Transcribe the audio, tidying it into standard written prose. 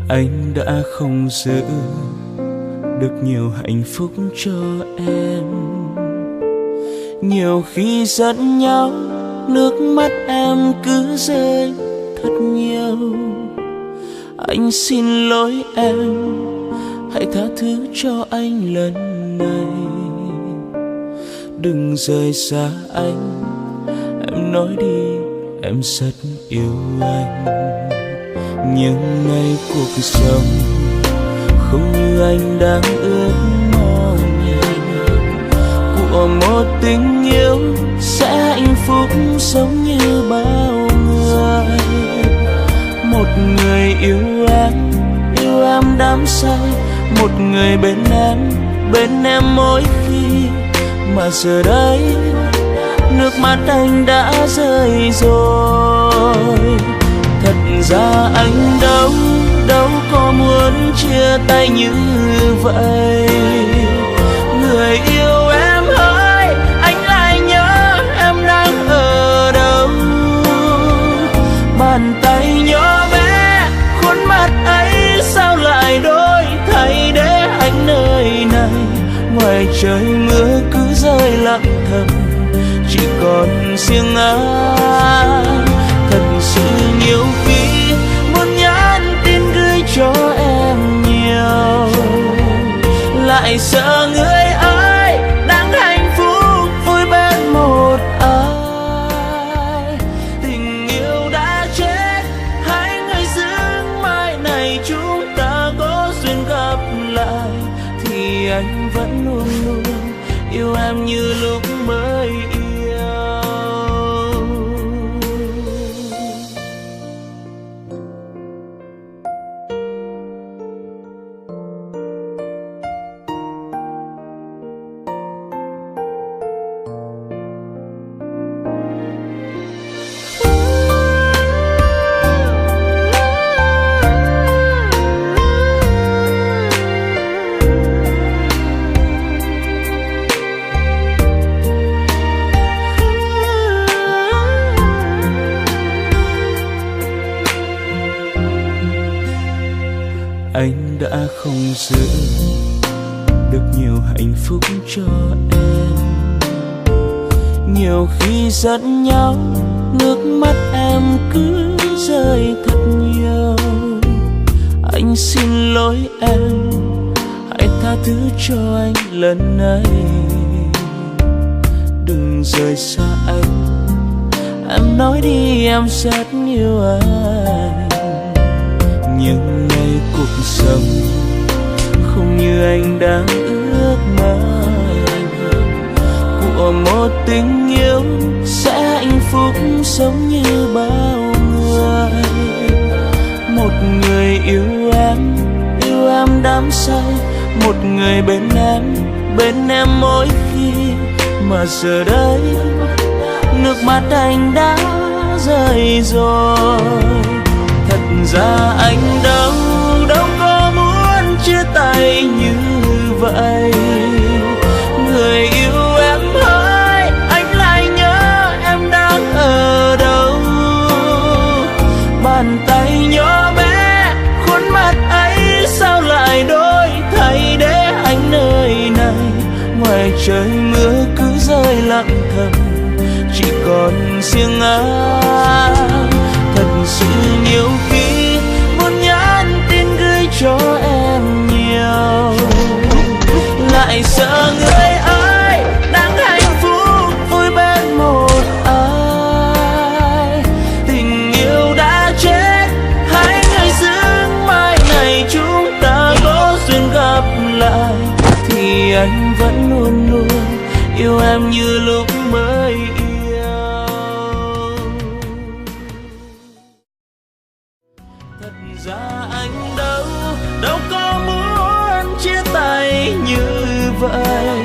Anh đã không giữ được nhiều hạnh phúc cho em. Nhiều khi giận nhau, nước mắt em cứ rơi thật nhiều. Anh xin lỗi em, hãy tha thứ cho anh lần này. Đừng rời xa anh, em nói đi, em rất yêu anh. Nhưng ngày cuộc sống không như anh đang ước mong, của một tình yêu sẽ hạnh phúc giống như bao người. Một người yêu em đắm say, một người bên em mỗi khi. Mà giờ đây nước mắt anh đã rơi rồi. Thật ra anh đâu có muốn chia tay như vậy. Người yêu em ơi, anh lại nhớ em đang ở đâu. Bàn tay nhỏ bé, khuôn mặt ấy sao lại đổi thay để anh nơi này. Ngoài trời mưa cứ rơi lặng thầm, chỉ còn riêng anh. Thật sự nhiều khi muốn nhắn tin gửi cho em nhiều, lại sợ người ấy đang hạnh phúc vui bên một ai. Tình yêu đã chết, hãy người giữ mai này chúng ta có duyên gặp lại. Thì anh vẫn luôn luôn yêu em như lúc mới yêu. Anh đã không giữ được nhiều hạnh phúc cho em. Nhiều khi giận nhau, nước mắt em cứ rơi thật nhiều. Anh xin lỗi em, hãy tha thứ cho anh lần này. Đừng rời xa anh, em nói đi, em rất yêu anh. Nhưng ngày cuộc sống không như anh đang ước mơ, của một tình yêu sẽ hạnh phúc giống như bao người. Một người yêu em đắm say, một người bên em mỗi khi. Mà giờ đây nước mắt anh đã rơi rồi. Thật ra anh đâu có muốn chia tay như vậy. Người yêu em ơi, anh lại nhớ em đang ở đâu. Bàn tay nhỏ bé, khuôn mặt ấy sao lại đổi thay để anh nơi này. Ngoài trời mưa cứ rơi lặng thầm, chỉ còn riêng anh. Thật sự nhiều khi muốn nhắn tin gửi cho em nhiều, lại sợ người ấy đang hạnh phúc vui bên một ai. Tình yêu đã chết, hãy người giữ mai này chúng ta có duyên gặp lại. Thì anh vẫn luôn luôn yêu em như lúc mới yêu. Thật ra anh đâu có muốn chia tay như vậy.